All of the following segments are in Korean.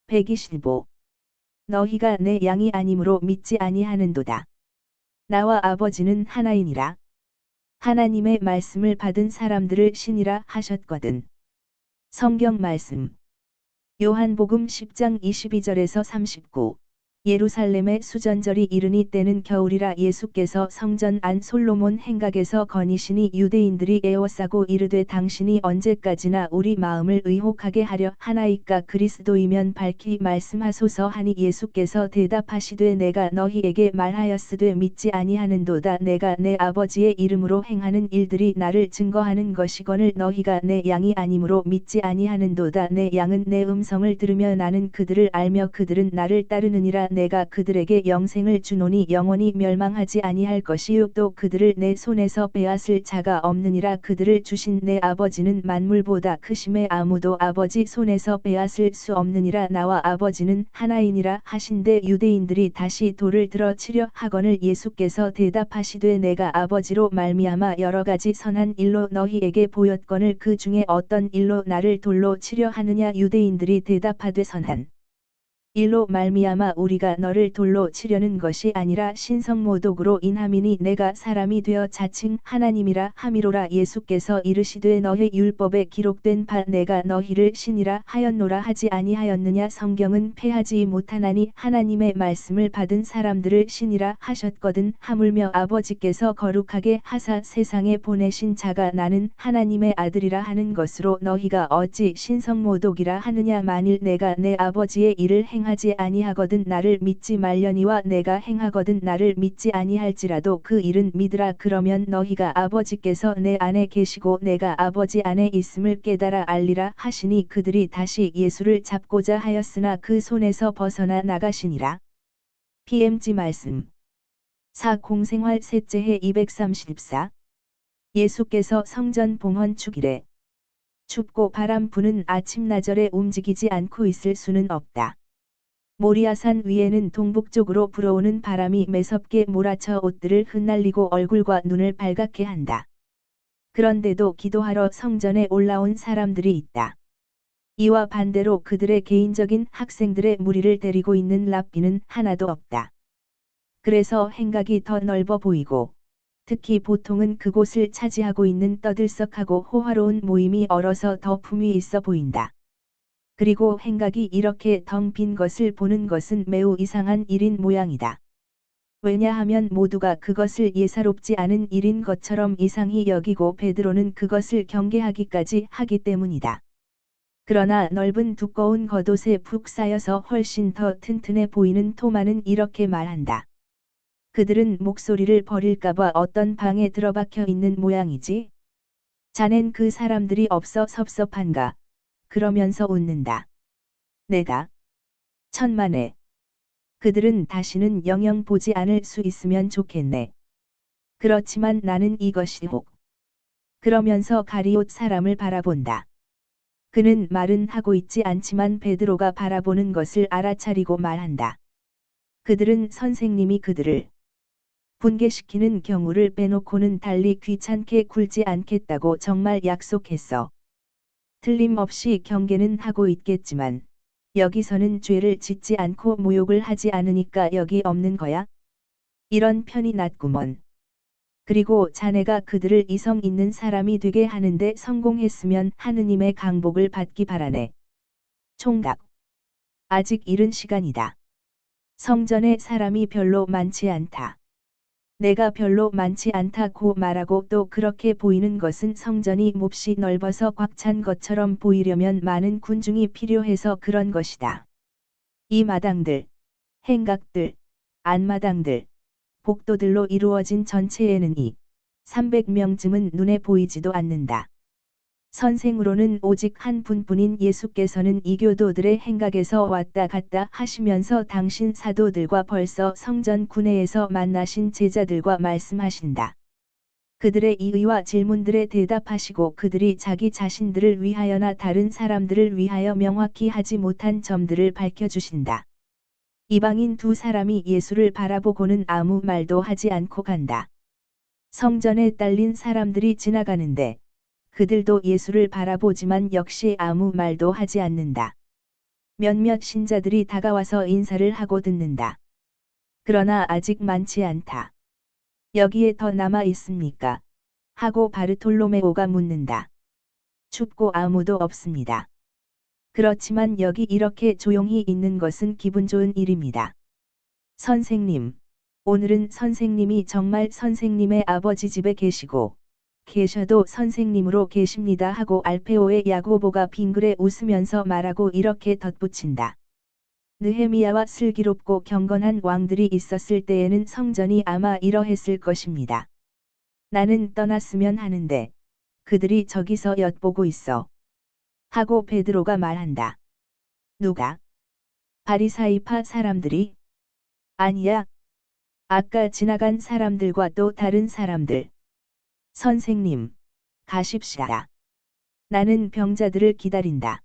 125. 너희가 내 양이 아니므로 믿지 아니하는도다. 나와 아버지는 하나이니라. 하나님의 말씀을 받은 사람들을 신이라 하셨거든. 성경 말씀. 요한복음 10장 22절에서 39. 예루살렘의 수전절이 이르니 때는 겨울이라 예수께서 성전 안 솔로몬 행각에서 거니시니 유대인들이 애워싸고 이르되 당신이 언제까지나 우리 마음을 의혹하게 하려 하나이까 그리스도이면 밝히 말씀하소서 하니 예수께서 대답하시되 내가 너희에게 말하였으되 믿지 아니하는도다. 내가 내 아버지의 이름으로 행하는 일들이 나를 증거하는 것이거늘 너희가 내 양이 아니므로 믿지 아니하는도다. 내 양은 내 음성을 들으며 나는 그들을 알며 그들은 나를 따르느니라. 내가 그들에게 영생을 주노니 영원히 멸망하지 아니할 것이요 또 그들을 내 손에서 빼앗을 자가 없느니라. 그들을 주신 내 아버지는 만물보다 크심에 아무도 아버지 손에서 빼앗을 수 없느니라. 나와 아버지는 하나이니라 하신대 유대인들이 다시 돌을 들어 치려 하거늘 예수께서 대답하시되 내가 아버지로 말미암아 여러 가지 선한 일로 너희에게 보였거늘 그 중에 어떤 일로 나를 돌로 치려 하느냐. 유대인들이 대답하되 선한 일로 말미암아 우리가 너를 돌로 치려는 것이 아니라 신성모독으로 인함이니 내가 사람이 되어 자칭 하나님이라 함이로라. 예수께서 이르시되 너희 율법에 기록된 바 내가 너희를 신이라 하였노라 하지 아니하였느냐. 성경은 패하지 못하나니 하나님의 말씀을 받은 사람들을 신이라 하셨거든. 하물며 아버지께서 거룩하게 하사 세상에 보내신 자가 나는 하나님의 아들이라 하는 것으로 너희가 어찌 신성모독이라 하느냐. 만일 내가 내 아버지의 일을 행하지 아니하거든 나를 믿지 말려니와 내가 행하거든 나를 믿지 아니할지라도 그 일은 믿으라. 그러면 너희가 아버지께서 내 안에 계시고 내가 아버지 안에 있음을 깨달아 알리라 하시니 그들이 다시 예수를 잡고자 하였으나 그 손에서 벗어나 나가시니라. PMG 말씀. 4. 공생활 셋째 해 234. 예수께서 성전 봉헌 축일에 춥고 바람 부는 아침나절에 움직이지 않고 있을 수는 없다. 모리아산 위에는 동북쪽으로 불어오는 바람이 매섭게 몰아쳐 옷들을 흩날리고 얼굴과 눈을 발갛게 한다. 그런데도 기도하러 성전에 올라온 사람들이 있다. 이와 반대로 그들의 개인적인 학생들의 무리를 데리고 있는 랍비는 하나도 없다. 그래서 행각이 더 넓어 보이고 특히 보통은 그곳을 차지하고 있는 떠들썩하고 호화로운 모임이 얼어서 더 품위 있어 보인다. 그리고 행각이 이렇게 텅 빈 것을 보는 것은 매우 이상한 일인 모양이다. 왜냐하면 모두가 그것을 예사롭지 않은 일인 것처럼 이상히 여기고 베드로는 그것을 경계하기까지 하기 때문이다. 그러나 넓은 두꺼운 겉옷에 푹 쌓여서 훨씬 더 튼튼해 보이는 토마는 이렇게 말한다. 그들은 목소리를 버릴까봐 어떤 방에 들어박혀 있는 모양이지? 자넨 그 사람들이 없어 섭섭한가? 그러면서 웃는다. 내가 천만에 그들은 다시는 영영 보지 않을 수 있으면 좋겠네. 그렇지만 나는 이것이 혹. 그러면서 가리옷 사람을 바라본다. 그는 말은 하고 있지 않지만 베드로가 바라보는 것을 알아차리고 말한다. 그들은 선생님이 그들을 분개시키는 경우를 빼놓고는 달리 귀찮게 굴지 않겠다고 정말 약속했어. 틀림없이 경계는 하고 있겠지만 여기서는 죄를 짓지 않고 모욕을 하지 않으니까 여기 없는 거야? 이런 편이 낫구먼. 그리고 자네가 그들을 이성 있는 사람이 되게 하는데 성공했으면 하느님의 강복을 받기 바라네. 총각. 아직 이른 시간이다. 성전에 사람이 별로 많지 않다. 내가 별로 많지 않다고 말하고 또 그렇게 보이는 것은 성전이 몹시 넓어서 꽉 찬 것처럼 보이려면 많은 군중이 필요해서 그런 것이다. 이 마당들, 행각들, 안마당들, 복도들로 이루어진 전체에는 300명쯤은 눈에 보이지도 않는다. 선생으로는 오직 한 분뿐인 예수께서는 이 교도들의 행각에서 왔다 갔다 하시면서 당신 사도들과 벌써 성전 구내에서 만나신 제자들과 말씀하신다. 그들의 이의와 질문들에 대답하시고 그들이 자기 자신들을 위하여나 다른 사람들을 위하여 명확히 하지 못한 점들을 밝혀주신다. 이방인 두 사람이 예수를 바라보고는 아무 말도 하지 않고 간다. 성전에 딸린 사람들이 지나가는데 그들도 예수를 바라보지만 역시 아무 말도 하지 않는다. 몇몇 신자들이 다가와서 인사를 하고 듣는다. 그러나 아직 많지 않다. 여기에 더 남아 있습니까? 하고 바르톨로메오가 묻는다. 춥고 아무도 없습니다. 그렇지만 여기 이렇게 조용히 있는 것은 기분 좋은 일입니다. 선생님, 오늘은 선생님이 정말 선생님의 아버지 집에 계셔도 선생님으로 계십니다 하고 알페오의 야고보가 빙그레 웃으면서 말하고 이렇게 덧붙인다. 느헤미야와 슬기롭고 경건한 왕들이 있었을 때에는 성전이 아마 이러했을 것입니다. 나는 떠났으면 하는데 그들이 저기서 엿보고 있어. 하고 베드로가 말한다. 누가? 바리사이파 사람들이? 아니야. 아까 지나간 사람들과 또 다른 사람들. 선생님, 가십시다. 나는 병자들을 기다린다.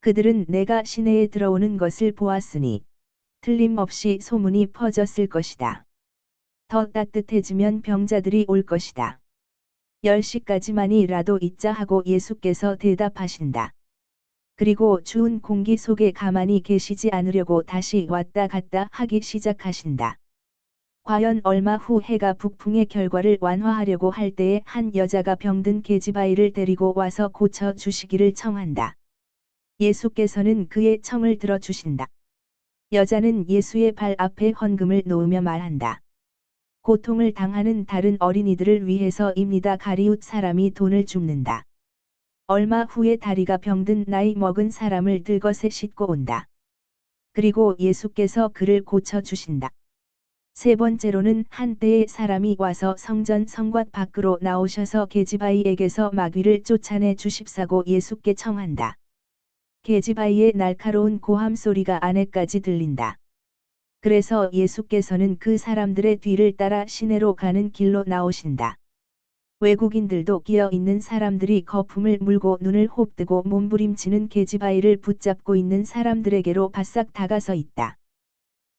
그들은 내가 시내에 들어오는 것을 보았으니 틀림없이 소문이 퍼졌을 것이다. 더 따뜻해지면 병자들이 올 것이다. 10시까지만이라도 있자 하고 예수께서 대답하신다. 그리고 추운 공기 속에 가만히 계시지 않으려고 다시 왔다 갔다 하기 시작하신다. 과연 얼마 후 해가 북풍의 결과를 완화하려고 할 때에 한 여자가 병든 계집아이를 데리고 와서 고쳐 주시기를 청한다. 예수께서는 그의 청을 들어주신다. 여자는 예수의 발 앞에 헌금을 놓으며 말한다. 고통을 당하는 다른 어린이들을 위해서입니다. 가리웃 사람이 돈을 줍는다. 얼마 후에 다리가 병든 나이 먹은 사람을 들것에 싣고 온다. 그리고 예수께서 그를 고쳐주신다. 세 번째로는 한때의 사람이 와서 성전 성곽 밖으로 나오셔서 계집아이에게서 마귀를 쫓아내 주십사고 예수께 청한다. 계집아이의 날카로운 고함 소리가 안에까지 들린다. 그래서 예수께서는 그 사람들의 뒤를 따라 시내로 가는 길로 나오신다. 외국인들도 끼어 있는 사람들이 거품을 물고 눈을 홉뜨고 몸부림치는 계집아이를 붙잡고 있는 사람들에게로 바싹 다가서 있다.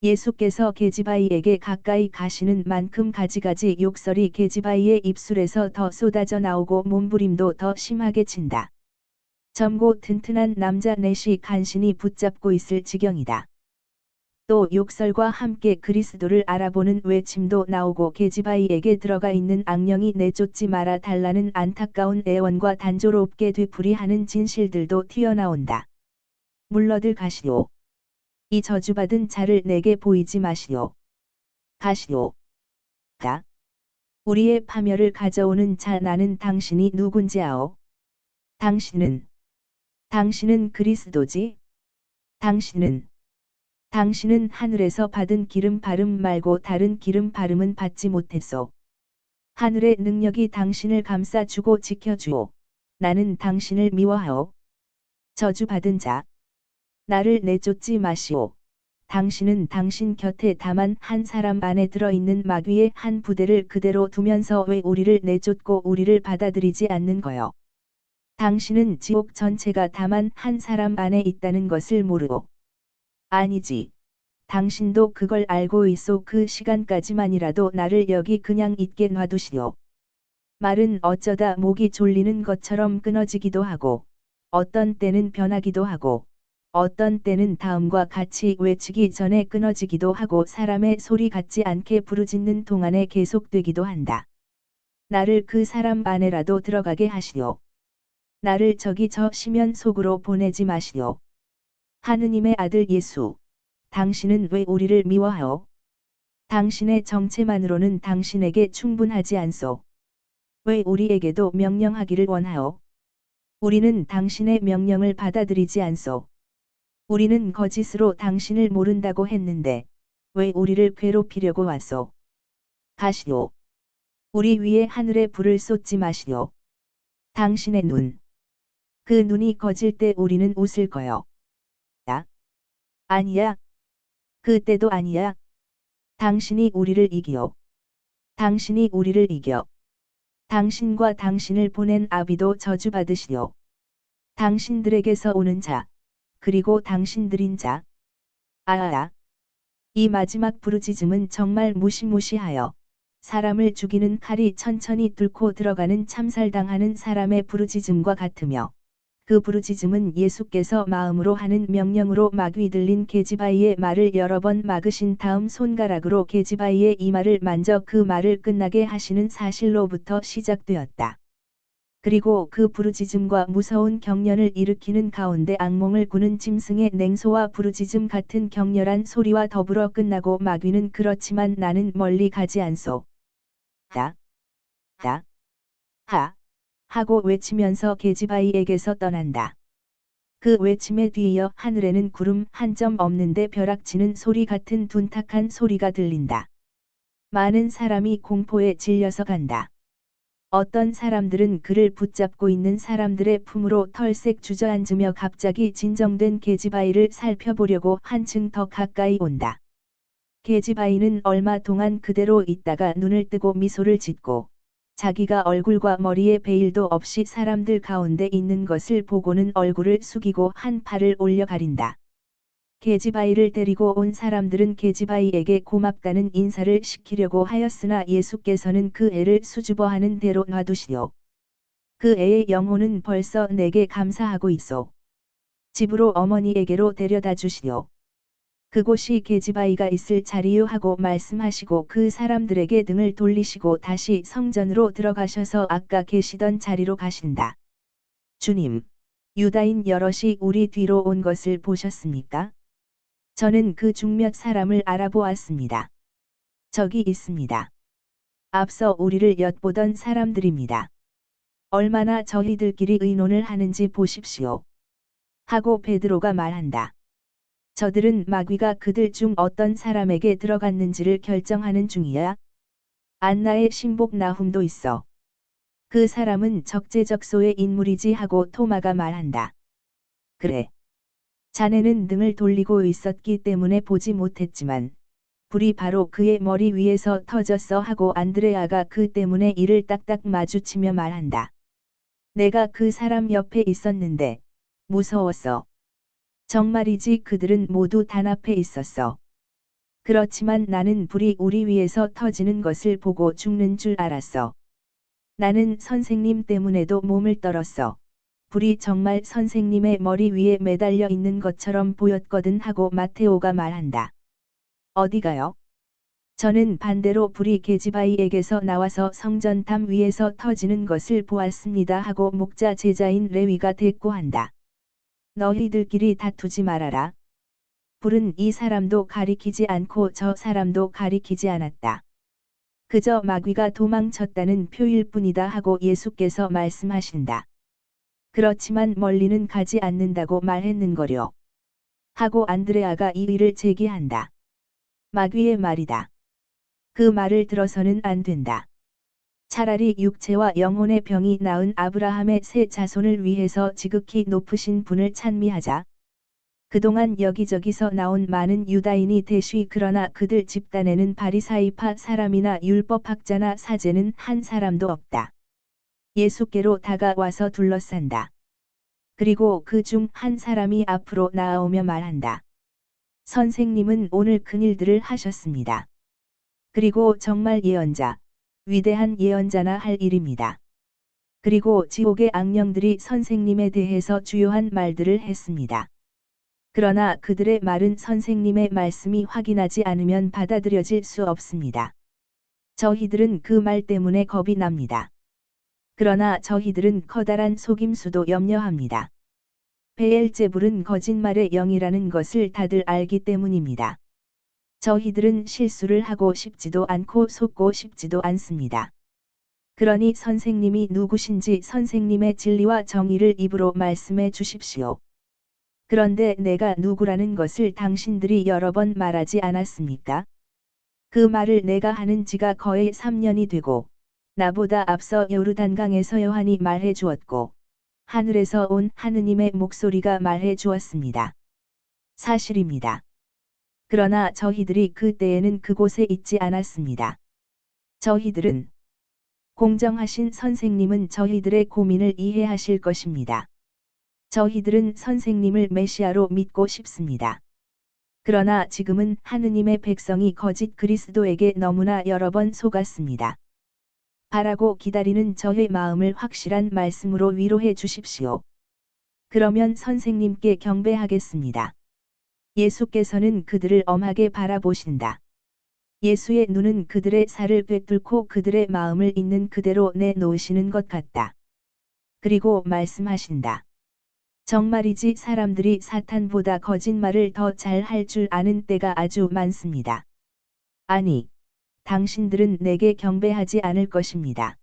예수께서 계집아이에게 가까이 가시는 만큼 가지가지 욕설이 계집아이의 입술에서 더 쏟아져 나오고 몸부림도 더 심하게 친다. 젊고 튼튼한 남자 넷이 간신히 붙잡고 있을 지경이다. 또 욕설과 함께 그리스도를 알아보는 외침도 나오고 계집아이에게 들어가 있는 악령이 내쫓지 말아 달라는 안타까운 애원과 단조롭게 되풀이하는 진실들도 튀어나온다. 물러들 가시오. 이 저주받은 자를 내게 보이지 마시오. 가시오. 가. 우리의 파멸을 가져오는 자 나는 당신이 누군지 아오? 당신은 그리스도지? 당신은 하늘에서 받은 기름 바름 말고 다른 기름 바름은 받지 못했소. 하늘의 능력이 당신을 감싸주고 지켜주오. 나는 당신을 미워하오. 저주받은 자. 나를 내쫓지 마시오. 당신은 당신 곁에 다만 한 사람 안에 들어있는 마귀의 한 부대를 그대로 두면서 왜 우리를 내쫓고 우리를 받아들이지 않는 거요. 당신은 지옥 전체가 다만 한 사람 안에 있다는 것을 모르오. 아니지. 당신도 그걸 알고 있소. 그 시간까지만이라도 나를 여기 그냥 있게 놔두시오. 말은 어쩌다 목이 졸리는 것처럼 끊어지기도 하고, 어떤 때는 변하기도 하고, 어떤 때는 다음과 같이 외치기 전에 끊어지기도 하고 사람의 소리 같지 않게 부르짖는 동안에 계속되기도 한다. 나를 그 사람 안에라도 들어가게 하시오. 나를 저기 저 시면 속으로 보내지 마시오. 하느님의 아들 예수, 당신은 왜 우리를 미워하오? 당신의 정체만으로는 당신에게 충분하지 않소. 왜 우리에게도 명령하기를 원하오? 우리는 당신의 명령을 받아들이지 않소. 우리는 거짓으로 당신을 모른다고 했는데 왜 우리를 괴롭히려고 왔소? 가시오. 우리 위에 하늘의 불을 쏟지 마시오. 당신의 눈. 그 눈이 거질 때 우리는 웃을 거요. 아니야. 그때도 아니야. 당신이 우리를 이기오. 당신이 우리를 이겨. 당신과 당신을 보낸 아비도 저주받으시오. 당신들에게서 오는 자, 그리고 당신들인 자. 아아. 이 마지막 부르짖음은 정말 무시무시하여 사람을 죽이는 칼이 천천히 뚫고 들어가는 참살당하는 사람의 부르짖음과 같으며 그 부르짖음은 예수께서 마음으로 하는 명령으로 마귀 들린 계지바이의 말을 여러 번 막으신 다음 손가락으로 계지바이의 이마를 만져 그 말을 끝나게 하시는 사실로부터 시작되었다. 그리고 그 부르짖음과 무서운 경련을 일으키는 가운데 악몽을 꾸는 짐승의 냉소와 부르짖음 같은 격렬한 소리와 더불어 끝나고 마귀는 그렇지만 나는 멀리 가지 않소. 다. 하고 외치면서 계지바이에게서 떠난다. 그 외침에 뒤이어 하늘에는 구름 한 점 없는데 벼락치는 소리 같은 둔탁한 소리가 들린다. 많은 사람이 공포에 질려서 간다. 어떤 사람들은 그를 붙잡고 있는 사람들의 품으로 털색 주저앉으며 갑자기 진정된 계지바이를 살펴보려고 한층 더 가까이 온다. 계지바이는 얼마 동안 그대로 있다가 눈을 뜨고 미소를 짓고 자기가 얼굴과 머리에 베일도 없이 사람들 가운데 있는 것을 보고는 얼굴을 숙이고 한 팔을 올려 가린다. 계지바이를 데리고 온 사람들은 계지바이에게 고맙다는 인사를 시키려고 하였으나 예수께서는 그 애를 수줍어하는 대로 놔두시오. 그 애의 영혼은 벌써 내게 감사하고 있소. 집으로 어머니에게로 데려다 주시오. 그곳이 계지바이가 있을 자리요 하고 말씀하시고 그 사람들에게 등을 돌리시고 다시 성전으로 들어가셔서 아까 계시던 자리로 가신다. 주님, 유다인 여럿이 우리 뒤로 온 것을 보셨습니까? 저는 그 중 몇 사람을 알아보았습니다. 저기 있습니다. 앞서 우리를 엿보던 사람들입니다. 얼마나 저희들끼리 의논을 하는지 보십시오. 하고 베드로가 말한다. 저들은 마귀가 그들 중 어떤 사람에게 들어갔는지를 결정하는 중이야. 안나의 신복 나훔도 있어. 그 사람은 적재적소의 인물이지 하고 토마가 말한다. 그래. 자네는 등을 돌리고 있었기 때문에 보지 못했지만 불이 바로 그의 머리 위에서 터졌어 하고 안드레아가 그 때문에 이를 딱딱 마주치며 말한다. 내가 그 사람 옆에 있었는데 무서웠어. 정말이지 그들은 모두 단합해 있었어. 그렇지만 나는 불이 우리 위에서 터지는 것을 보고 죽는 줄 알았어. 나는 선생님 때문에도 몸을 떨었어. 불이 정말 선생님의 머리 위에 매달려 있는 것처럼 보였거든 하고 마테오가 말한다. 어디가요? 저는 반대로 불이 계지바이에게서 나와서 성전담 위에서 터지는 것을 보았습니다 하고 목자 제자인 레위가 대꾸한다. 너희들끼리 다투지 말아라. 불은 이 사람도 가리키지 않고 저 사람도 가리키지 않았다. 그저 마귀가 도망쳤다는 표일 뿐이다 하고 예수께서 말씀하신다. 그렇지만 멀리는 가지 않는다고 말했는거려. 하고 안드레아가 이의를 제기한다. 마귀의 말이다. 그 말을 들어서는 안 된다. 차라리 육체와 영혼의 병이 나은 아브라함의 세 자손을 위해서 지극히 높으신 분을 찬미하자. 그동안 여기저기서 나온 많은 유다인이 대쉬 그러나 그들 집단에는 바리사이파 사람이나 율법학자나 사제는 한 사람도 없다. 예수께로 다가와서 둘러싼다. 그리고 그 중 한 사람이 앞으로 나아오며 말한다. 선생님은 오늘 큰일들을 하셨습니다. 그리고 정말 예언자, 위대한 예언자나 할 일입니다. 그리고 지옥의 악령들이 선생님에 대해서 주요한 말들을 했습니다. 그러나 그들의 말은 선생님의 말씀이 확인하지 않으면 받아들여질 수 없습니다. 저희들은 그 말 때문에 겁이 납니다. 그러나 저희들은 커다란 속임수도 염려합니다. 베엘제불은 거짓말의 영이라는 것을 다들 알기 때문입니다. 저희들은 실수를 하고 싶지도 않고 속고 싶지도 않습니다. 그러니 선생님이 누구신지 선생님의 진리와 정의를 입으로 말씀해 주십시오. 그런데 내가 누구라는 것을 당신들이 여러 번 말하지 않았습니까? 그 말을 내가 하는 지가 거의 3년이 되고, 나보다 앞서 요르단강에서 요한이 말해 주었고, 하늘에서 온 하느님의 목소리가 말해 주었습니다. 사실입니다. 그러나 저희들이 그때에는 그곳에 있지 않았습니다. 저희들은 공정하신 선생님은 저희들의 고민을 이해하실 것입니다. 저희들은 선생님을 메시아로 믿고 싶습니다. 그러나 지금은 하느님의 백성이 거짓 그리스도에게 너무나 여러 번 속았습니다. 바라고 기다리는 저의 마음을 확실한 말씀으로 위로해 주십시오. 그러면 선생님께 경배하겠습니다. 예수께서는 그들을 엄하게 바라보신다. 예수의 눈은 그들의 살을 꿰뚫고 그들의 마음을 있는 그대로 내놓으시는 것 같다. 그리고 말씀하신다. 정말이지 사람들이 사탄보다 거짓말을 더 잘 할 줄 아는 때가 아주 많습니다. 아니, 당신들은 내게 경배하지 않을 것입니다.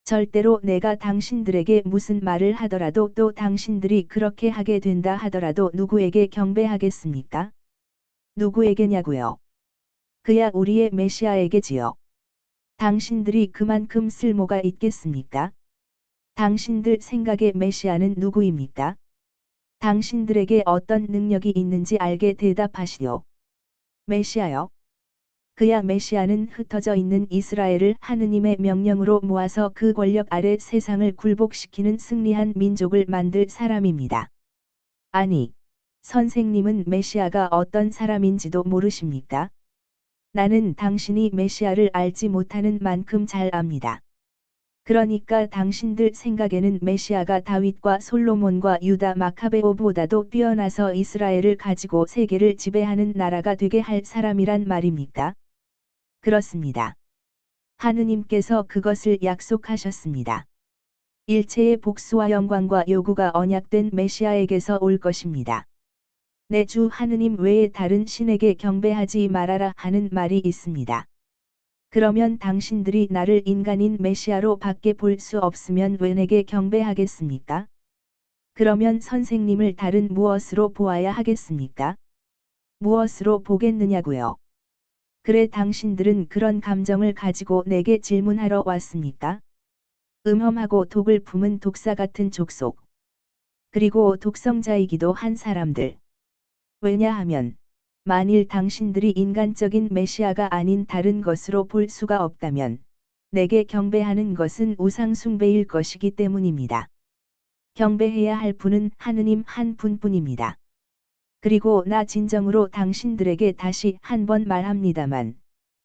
절대로 내가 당신들에게 무슨 말을 하더라도 또 당신들이 그렇게 하게 된다 하더라도 누구에게 경배하겠습니까? 누구에게냐고요? 그야 우리의 메시아에게지요. 당신들이 그만큼 쓸모가 있겠습니까? 당신들 생각의 메시아는 누구입니까? 당신들에게 어떤 능력이 있는지 알게 대답하시오. 메시아요? 그야 메시아는 흩어져 있는 이스라엘을 하느님의 명령으로 모아서 그 권력 아래 세상을 굴복시키는 승리한 민족을 만들 사람입니다. 아니, 선생님은 메시아가 어떤 사람인지도 모르십니까? 나는 당신이 메시아를 알지 못하는 만큼 잘 압니다. 그러니까 당신들 생각에는 메시아가 다윗과 솔로몬과 유다 마카베오보다도 뛰어나서 이스라엘을 가지고 세계를 지배하는 나라가 되게 할 사람이란 말입니까? 그렇습니다. 하느님께서 그것을 약속하셨습니다. 일체의 복수와 영광과 요구가 언약된 메시아에게서 올 것입니다. 내 주 하느님 외에 다른 신에게 경배하지 말아라 하는 말이 있습니다. 그러면 당신들이 나를 인간인 메시아로 밖에 볼 수 없으면 왜 내게 경배하겠습니까? 그러면 선생님을 다른 무엇으로 보아야 하겠습니까? 무엇으로 보겠느냐고요? 그래 당신들은 그런 감정을 가지고 내게 질문하러 왔습니까? 음험하고 독을 품은 독사 같은 족속. 그리고 독성자이기도 한 사람들. 왜냐하면 만일 당신들이 인간적인 메시아가 아닌 다른 것으로 볼 수가 없다면 내게 경배하는 것은 우상숭배일 것이기 때문입니다. 경배해야 할 분은 하느님 한 분뿐입니다. 그리고 나 진정으로 당신들에게 다시 한 번 말합니다만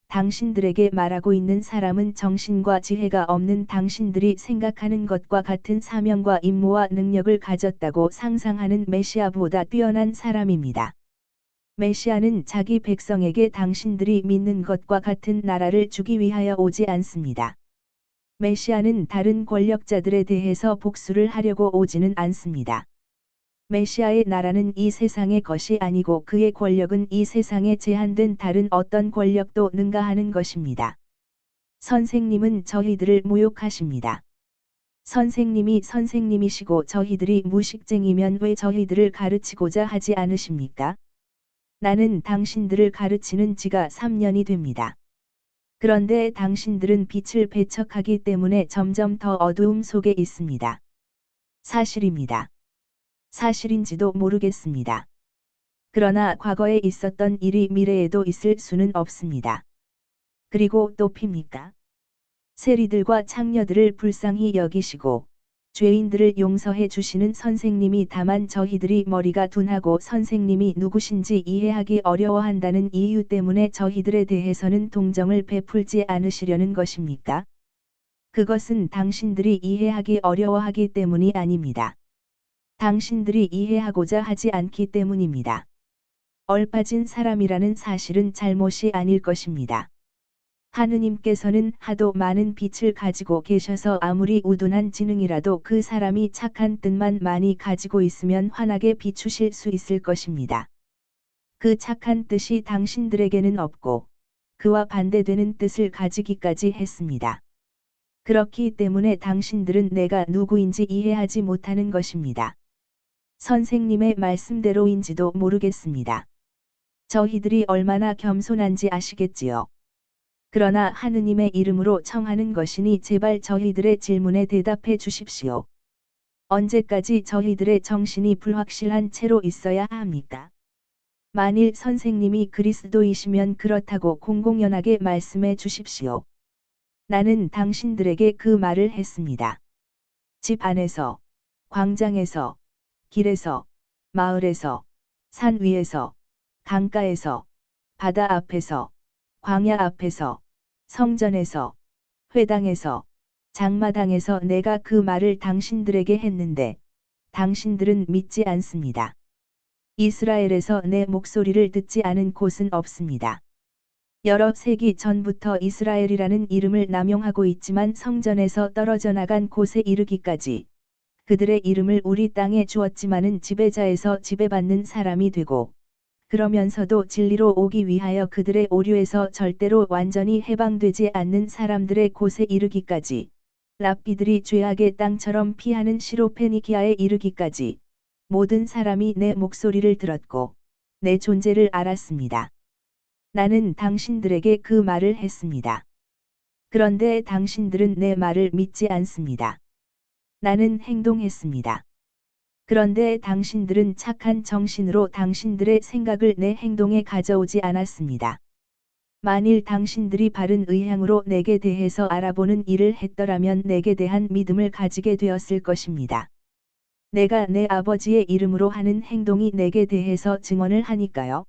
당신들에게 말하고 있는 사람은 정신과 지혜가 없는 당신들이 생각하는 것과 같은 사명과 임무와 능력을 가졌다고 상상하는 메시아보다 뛰어난 사람입니다. 메시아는 자기 백성에게 당신들이 믿는 것과 같은 나라를 주기 위하여 오지 않습니다. 메시아는 다른 권력자들에 대해서 복수를 하려고 오지는 않습니다. 메시아의 나라는 이 세상의 것이 아니고 그의 권력은 이 세상에 제한된 다른 어떤 권력도 능가하는 것입니다. 선생님은 저희들을 모욕하십니다. 선생님이 선생님이시고 저희들이 무식쟁이면 왜 저희들을 가르치고자 하지 않으십니까? 나는 당신들을 가르치는 지가 3년이 됩니다. 그런데 당신들은 빛을 배척하기 때문에 점점 더 어두움 속에 있습니다. 사실입니다. 사실인지도 모르겠습니다. 그러나 과거에 있었던 일이 미래에도 있을 수는 없습니다. 그리고 또 핍니까? 세리들과 창녀들을 불쌍히 여기시고 죄인들을 용서해 주시는 선생님이 다만 저희들이 머리가 둔하고 선생님이 누구신지 이해하기 어려워한다는 이유 때문에 저희들에 대해서는 동정을 베풀지 않으시려는 것입니까? 그것은 당신들이 이해하기 어려워하기 때문이 아닙니다. 당신들이 이해하고자 하지 않기 때문입니다. 얼빠진 사람이라는 사실은 잘못이 아닐 것입니다. 하느님께서는 하도 많은 빛을 가지고 계셔서 아무리 우둔한 지능이라도 그 사람이 착한 뜻만 많이 가지고 있으면 환하게 비추실 수 있을 것입니다. 그 착한 뜻이 당신들에게는 없고 그와 반대되는 뜻을 가지기까지 했습니다. 그렇기 때문에 당신들은 내가 누구인지 이해하지 못하는 것입니다. 선생님의 말씀대로인지도 모르겠습니다. 저희들이 얼마나 겸손한지 아시겠지요. 그러나 하느님의 이름으로 청하는 것이니 제발 저희들의 질문에 대답해 주십시오. 언제까지 저희들의 정신이 불확실한 채로 있어야 합니까? 만일 선생님이 그리스도이시면 그렇다고 공공연하게 말씀해 주십시오. 나는 당신들에게 그 말을 했습니다. 집 안에서, 광장에서, 길에서, 마을에서, 산 위에서, 강가에서, 바다 앞에서, 광야 앞에서, 성전에서, 회당에서, 장마당에서 내가 그 말을 당신들에게 했는데 당신들은 믿지 않습니다. 이스라엘에서 내 목소리를 듣지 않은 곳은 없습니다. 여러 세기 전부터 이스라엘이라는 이름을 남용하고 있지만 성전에서 떨어져 나간 곳에 이르기까지 그들의 이름을 우리 땅에 주었지만은 지배자에서 지배받는 사람이 되고 그러면서도 진리로 오기 위하여 그들의 오류에서 절대로 완전히 해방되지 않는 사람들의 곳에 이르기까지 랍비들이 죄악의 땅처럼 피하는 시로페니키아에 이르기까지 모든 사람이 내 목소리를 들었고 내 존재를 알았습니다. 나는 당신들에게 그 말을 했습니다. 그런데 당신들은 내 말을 믿지 않습니다. 나는 행동했습니다. 그런데 당신들은 착한 정신으로 당신들의 생각을 내 행동에 가져오지 않았습니다. 만일 당신들이 바른 의향으로 내게 대해서 알아보는 일을 했더라면 내게 대한 믿음을 가지게 되었을 것입니다. 내가 내 아버지의 이름으로 하는 행동이 내게 대해서 증언을 하니까요.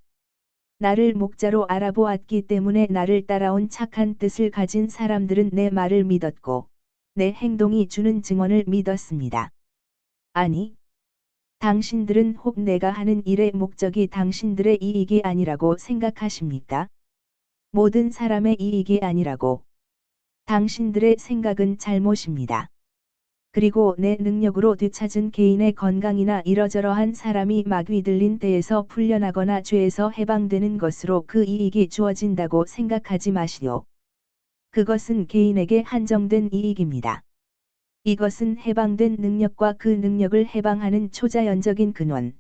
나를 목자로 알아보았기 때문에 나를 따라온 착한 뜻을 가진 사람들은 내 말을 믿었고 내 행동이 주는 증언을 믿었습니다. 아니, 당신들은 혹 내가 하는 일의 목적이 당신들의 이익이 아니라고 생각하십니까? 모든 사람의 이익이 아니라고. 당신들의 생각은 잘못입니다. 그리고 내 능력으로 되찾은 개인의 건강이나 이러저러한 사람이 마귀 들린 데에서 풀려나거나 죄에서 해방되는 것으로 그 이익이 주어진다고 생각하지 마시오. 그것은 개인에게 한정된 이익입니다. 이것은 해방된 능력과 그 능력을 해방하는 초자연적인 근원,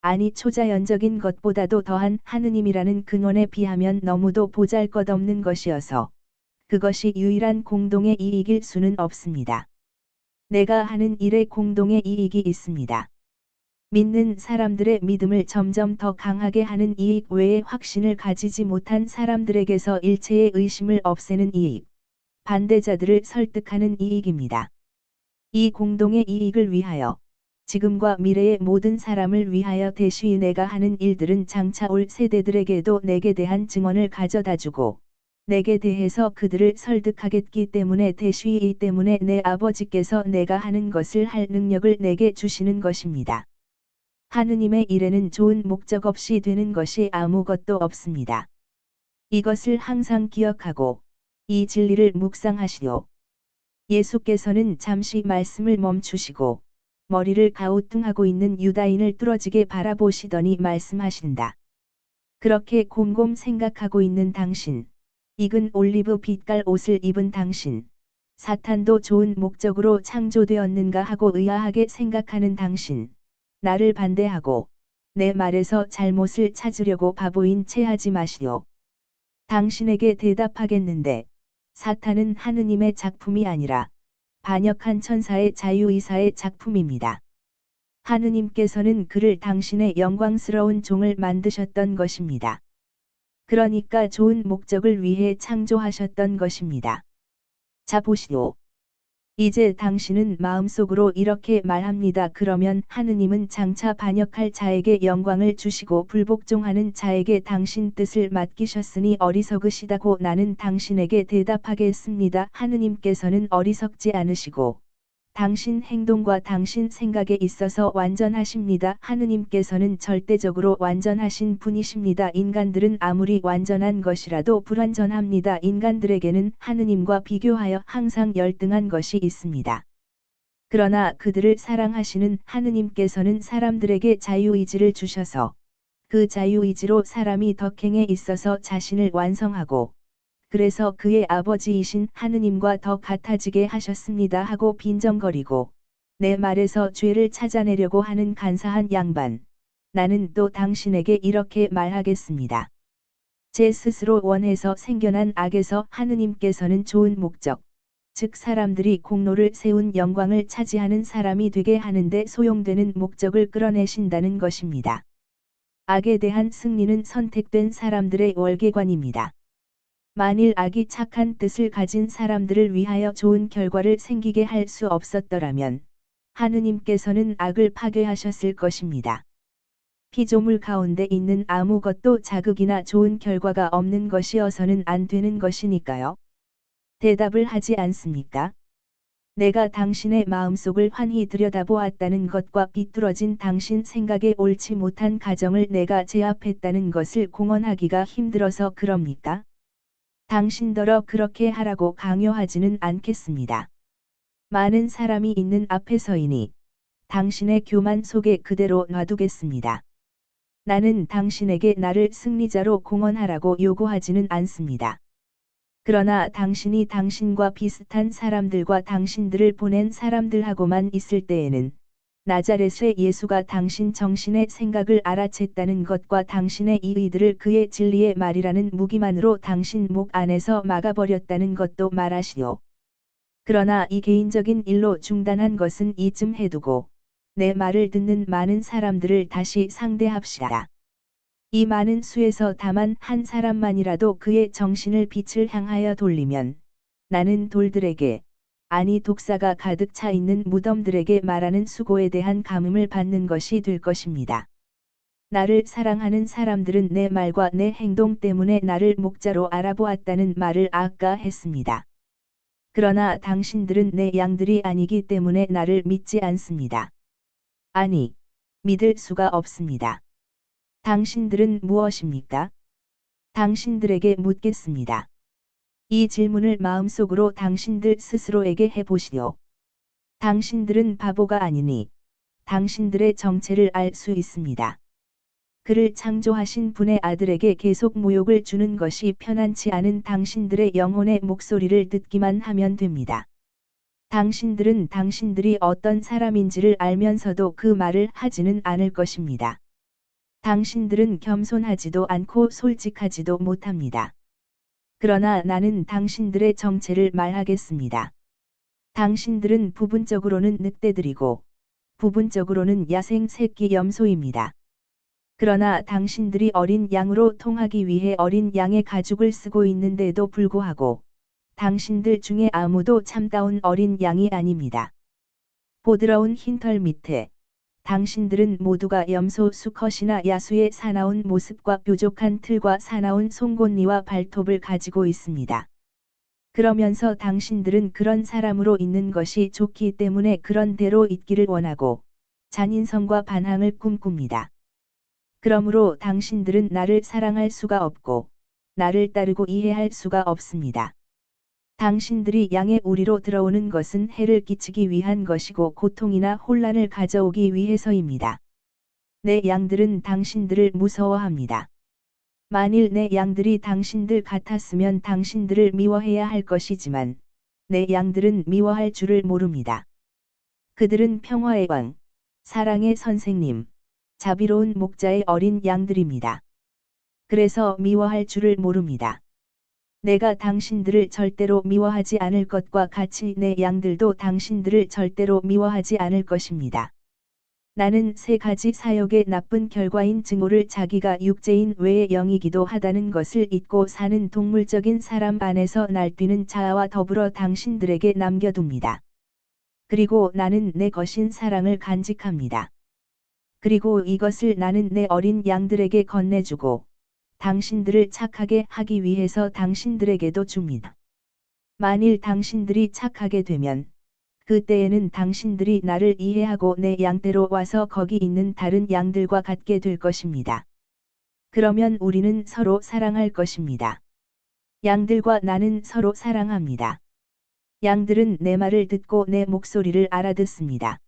아니 초자연적인 것보다도 더한 하느님이라는 근원에 비하면 너무도 보잘것없는 것이어서 그것이 유일한 공동의 이익일 수는 없습니다. 내가 하는 일에 공동의 이익이 있습니다. 믿는 사람들의 믿음을 점점 더 강하게 하는 이익 외에 확신을 가지지 못한 사람들에게서 일체의 의심을 없애는 이익, 반대자들을 설득하는 이익입니다. 이 공동의 이익을 위하여, 지금과 미래의 모든 사람을 위하여 대시 내가 하는 일들은 장차 올 세대들에게도 내게 대한 증언을 가져다주고, 내게 대해서 그들을 설득하겠기 때문에 대시 이 때문에 내 아버지께서 내가 하는 것을 할 능력을 내게 주시는 것입니다. 하느님의 일에는 좋은 목적 없이 되는 것이 아무것도 없습니다. 이것을 항상 기억하고 이 진리를 묵상하시오. 예수께서는 잠시 말씀을 멈추시고 머리를 가우뚱하고 있는 유다인을 뚫어지게 바라보시더니 말씀하신다. 그렇게 곰곰 생각하고 있는 당신, 익은 올리브 빛깔 옷을 입은 당신, 사탄도 좋은 목적으로 창조되었는가 하고 의아하게 생각하는 당신, 나를 반대하고 내 말에서 잘못을 찾으려고 바보인 채 하지 마시오. 당신에게 대답하겠는데 사탄은 하느님의 작품이 아니라 반역한 천사의 자유의사의 작품입니다. 하느님께서는 그를 당신의 영광스러운 종을 만드셨던 것입니다. 그러니까 좋은 목적을 위해 창조하셨던 것입니다. 자 보시오. 이제 당신은 마음속으로 이렇게 말합니다. 그러면 하느님은 장차 반역할 자에게 영광을 주시고 불복종하는 자에게 당신 뜻을 맡기셨으니 어리석으시다고 나는 당신에게 대답하겠습니다. 하느님께서는 어리석지 않으시고 당신 행동과 당신 생각에 있어서 완전하십니다. 하느님께서는 절대적으로 완전하신 분이십니다. 인간들은 아무리 완전한 것이라도 불완전합니다. 인간들에게는 하느님과 비교하여 항상 열등한 것이 있습니다. 그러나 그들을 사랑하시는 하느님께서는 사람들에게 자유의지를 주셔서 그 자유의지로 사람이 덕행에 있어서 자신을 완성하고 그래서 그의 아버지이신 하느님과 더 같아지게 하셨습니다 하고 빈정거리고 내 말에서 죄를 찾아내려고 하는 간사한 양반. 나는 또 당신에게 이렇게 말하겠습니다. 제 스스로 원해서 생겨난 악에서 하느님께서는 좋은 목적, 즉 사람들이 공로를 세운 영광을 차지하는 사람이 되게 하는데 소용되는 목적을 끌어내신다는 것입니다. 악에 대한 승리는 선택된 사람들의 월계관입니다. 만일 악이 착한 뜻을 가진 사람들을 위하여 좋은 결과를 생기게 할 수 없었더라면 하느님께서는 악을 파괴하셨을 것입니다. 피조물 가운데 있는 아무것도 자극이나 좋은 결과가 없는 것이어서는 안 되는 것이니까요. 대답을 하지 않습니까? 내가 당신의 마음속을 환히 들여다보았다는 것과 비뚤어진 당신 생각에 옳지 못한 가정을 내가 제압했다는 것을 공언하기가 힘들어서 그럽니까? 당신더러 그렇게 하라고 강요하지는 않겠습니다. 많은 사람이 있는 앞에서이니 당신의 교만 속에 그대로 놔두겠습니다. 나는 당신에게 나를 승리자로 공언하라고 요구하지는 않습니다. 그러나 당신이 당신과 비슷한 사람들과 당신들을 보낸 사람들하고만 있을 때에는 나자렛의 예수가 당신 정신의 생각을 알아챘다는 것과 당신의 이의들을 그의 진리의 말이라는 무기만으로 당신 목 안에서 막아버렸다는 것도 말하시오. 그러나 이 개인적인 일로 중단한 것은 이쯤 해두고 내 말을 듣는 많은 사람들을 다시 상대합시다. 이 많은 수에서 다만 한 사람만이라도 그의 정신을 빛을 향하여 돌리면 나는 돌들에게, 아니 독사가 가득 차 있는 무덤들에게 말하는 수고에 대한 감흥을 받는 것이 될 것입니다. 나를 사랑하는 사람들은 내 말과 내 행동 때문에 나를 목자로 알아보았다는 말을 아까 했습니다. 그러나 당신들은 내 양들이 아니기 때문에 나를 믿지 않습니다. 아니, 믿을 수가 없습니다. 당신들은 무엇입니까? 당신들에게 묻겠습니다. 이 질문을 마음속으로 당신들 스스로에게 해보시오. 당신들은 바보가 아니니 당신들의 정체를 알 수 있습니다. 그를 창조하신 분의 아들에게 계속 모욕을 주는 것이 편안치 않은 당신들의 영혼의 목소리를 듣기만 하면 됩니다. 당신들은 당신들이 어떤 사람인지를 알면서도 그 말을 하지는 않을 것입니다. 당신들은 겸손하지도 않고 솔직하지도 못합니다. 그러나 나는 당신들의 정체를 말하겠습니다. 당신들은 부분적으로는 늑대들이고 부분적으로는 야생 새끼 염소입니다. 그러나 당신들이 어린 양으로 통하기 위해 어린 양의 가죽을 쓰고 있는데도 불구하고 당신들 중에 아무도 참다운 어린 양이 아닙니다. 보드러운 흰털 밑에 당신들은 모두가 염소 수컷이나 야수의 사나운 모습과 뾰족한 틀과 사나운 송곳니와 발톱을 가지고 있습니다. 그러면서 당신들은 그런 사람으로 있는 것이 좋기 때문에 그런 대로 있기를 원하고 잔인성과 반항을 꿈꿉니다. 그러므로 당신들은 나를 사랑할 수가 없고 나를 따르고 이해할 수가 없습니다. 당신들이 양의 우리로 들어오는 것은 해를 끼치기 위한 것이고 고통이나 혼란을 가져오기 위해서입니다. 내 양들은 당신들을 무서워합니다. 만일 내 양들이 당신들 같았으면 당신들을 미워해야 할 것이지만 내 양들은 미워할 줄을 모릅니다. 그들은 평화의 왕, 사랑의 선생님, 자비로운 목자의 어린 양들입니다. 그래서 미워할 줄을 모릅니다. 내가 당신들을 절대로 미워하지 않을 것과 같이 내 양들도 당신들을 절대로 미워하지 않을 것입니다. 나는 세 가지 사역의 나쁜 결과인 증오를 자기가 육체인 외의 영이기도 하다는 것을 잊고 사는 동물적인 사람 안에서 날뛰는 자아와 더불어 당신들에게 남겨둡니다. 그리고 나는 내 것인 사랑을 간직합니다. 그리고 이것을 나는 내 어린 양들에게 건네주고 당신들을 착하게 하기 위해서 당신들에게도 줍니다. 만일 당신들이 착하게 되면 그때에는 당신들이 나를 이해하고 내 양떼로 와서 거기 있는 다른 양들과 같게 될 것입니다. 그러면 우리는 서로 사랑할 것입니다. 양들과 나는 서로 사랑합니다. 양들은 내 말을 듣고 내 목소리를 알아듣습니다.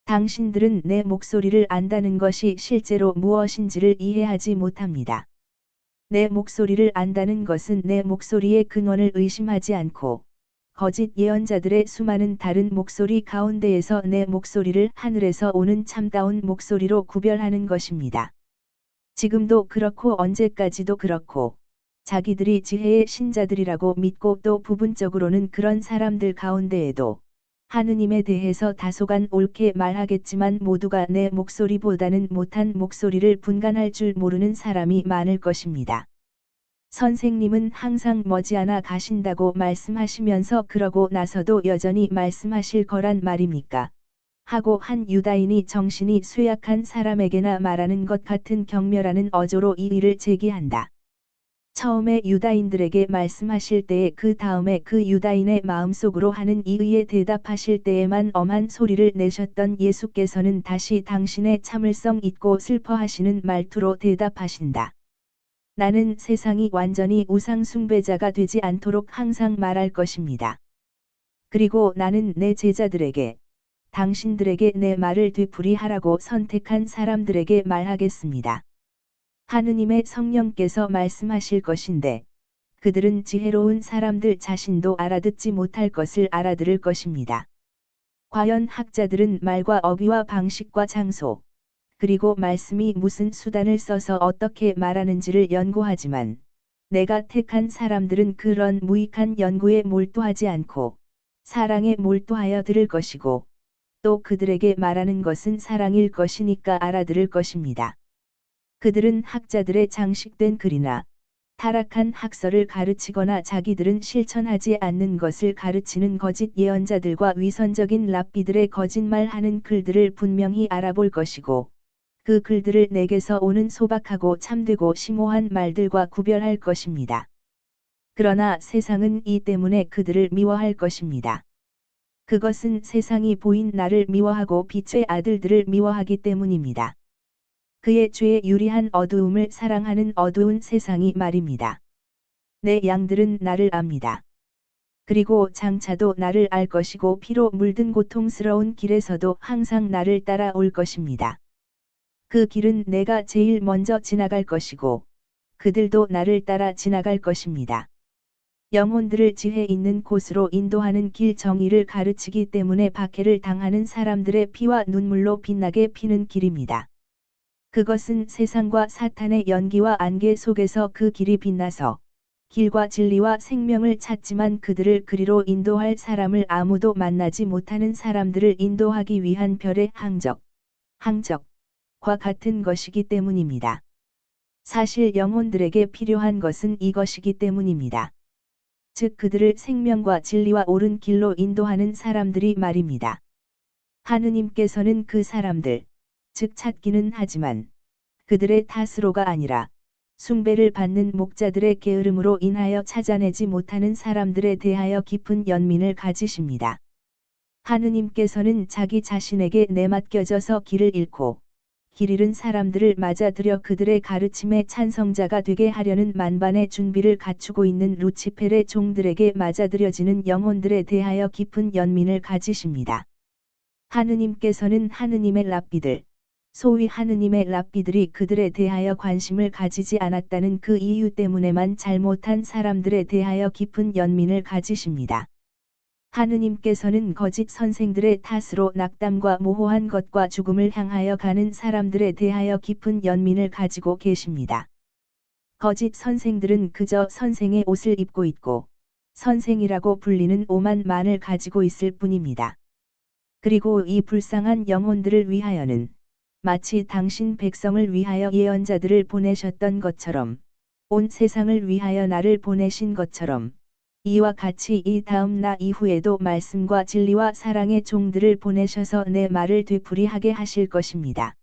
당신들은 내 목소리를 안다는 것이 실제로 무엇인지를 이해하지 못합니다. 내 목소리를 안다는 것은 내 목소리의 근원을 의심하지 않고 거짓 예언자들의 수많은 다른 목소리 가운데에서 내 목소리를 하늘에서 오는 참다운 목소리로 구별하는 것입니다. 지금도 그렇고 언제까지도 그렇고 자기들이 지혜의 신자들이라고 믿고 또 부분적으로는 그런 사람들 가운데에도 하느님에 대해서 다소간 옳게 말하겠지만 모두가 내 목소리보다는 못한 목소리를 분간할 줄 모르는 사람이 많을 것입니다. 선생님은 항상 머지않아 가신다고 말씀하시면서 그러고 나서도 여전히 말씀하실 거란 말입니까? 하고 한 유다인이 정신이 쇠약한 사람에게나 말하는 것 같은 경멸하는 어조로 이의를 제기한다. 처음에 유다인들에게 말씀하실 때에 그 다음에 그 유다인의 마음속으로 하는 이의에 대답하실 때에만 엄한 소리를 내셨던 예수께서는 다시 당신의 참을성 있고 슬퍼하시는 말투로 대답하신다. 나는 세상이 완전히 우상 숭배자가 되지 않도록 항상 말할 것입니다. 그리고 나는 내 제자들에게 당신들에게 내 말을 되풀이하라고 선택한 사람들에게 말하겠습니다. 하느님의 성령께서 말씀하실 것인데 그들은 지혜로운 사람들 자신도 알아듣지 못할 것을 알아들을 것입니다. 과연 학자들은 말과 어휘와 방식과 장소, 그리고 말씀이 무슨 수단을 써서 어떻게 말하는지를 연구하지만 내가 택한 사람들은 그런 무익한 연구에 몰두하지 않고 사랑에 몰두하여 들을 것이고 또 그들에게 말하는 것은 사랑일 것이니까 알아들을 것입니다. 그들은 학자들의 장식된 글이나 타락한 학설을 가르치거나 자기들은 실천하지 않는 것을 가르치는 거짓 예언자들과 위선적인 랍비들의 거짓말하는 글들을 분명히 알아볼 것이고 그 글들을 내게서 오는 소박하고 참되고 심오한 말들과 구별할 것입니다. 그러나 세상은 이 때문에 그들을 미워할 것입니다. 그것은 세상이 보인 나를 미워하고 빛의 아들들을 미워하기 때문입니다. 그의 죄에 유리한 어두움을 사랑하는 어두운 세상이 말입니다. 내 양들은 나를 압니다. 그리고 장차도 나를 알 것이고 피로 물든 고통스러운 길에서도 항상 나를 따라올 것입니다. 그 길은 내가 제일 먼저 지나갈 것이고 그들도 나를 따라 지나갈 것입니다. 영혼들을 지혜 있는 곳으로 인도하는 길 정의를 가르치기 때문에 박해를 당하는 사람들의 피와 눈물로 빛나게 피는 길입니다. 그것은 세상과 사탄의 연기와 안개 속에서 그 길이 빛나서 길과 진리와 생명을 찾지만 그들을 그리로 인도할 사람을 아무도 만나지 못하는 사람들을 인도하기 위한 별의 항적과 같은 것이기 때문입니다. 사실 영혼들에게 필요한 것은 이것이기 때문입니다. 즉 그들을 생명과 진리와 옳은 길로 인도하는 사람들이 말입니다. 하느님께서는 그 사람들, 즉 찾기는 하지만 그들의 탓으로가 아니라 숭배를 받는 목자들의 게으름으로 인하여 찾아내지 못하는 사람들에 대하여 깊은 연민을 가지십니다. 하느님께서는 자기 자신에게 내맡겨져서 길을 잃고 길 잃은 사람들을 맞아들여 그들의 가르침의 찬성자가 되게 하려는 만반의 준비를 갖추고 있는 루치펠의 종들에게 맞아들여지는 영혼들에 대하여 깊은 연민을 가지십니다. 하느님께서는 하느님의 랍비들, 소위 하느님의 랍비들이 그들에 대하여 관심을 가지지 않았다는 그 이유 때문에만 잘못한 사람들에 대하여 깊은 연민을 가지십니다. 하느님께서는 거짓 선생들의 탓으로 낙담과 모호한 것과 죽음을 향하여 가는 사람들에 대하여 깊은 연민을 가지고 계십니다. 거짓 선생들은 그저 선생의 옷을 입고 있고 선생이라고 불리는 오만만을 가지고 있을 뿐입니다. 그리고 이 불쌍한 영혼들을 위하여는 마치 당신 백성을 위하여 예언자들을 보내셨던 것처럼 온 세상을 위하여 나를 보내신 것처럼 이와 같이 이 다음 나 이후에도 말씀과 진리와 사랑의 종들을 보내셔서 내 말을 되풀이하게 하실 것입니다.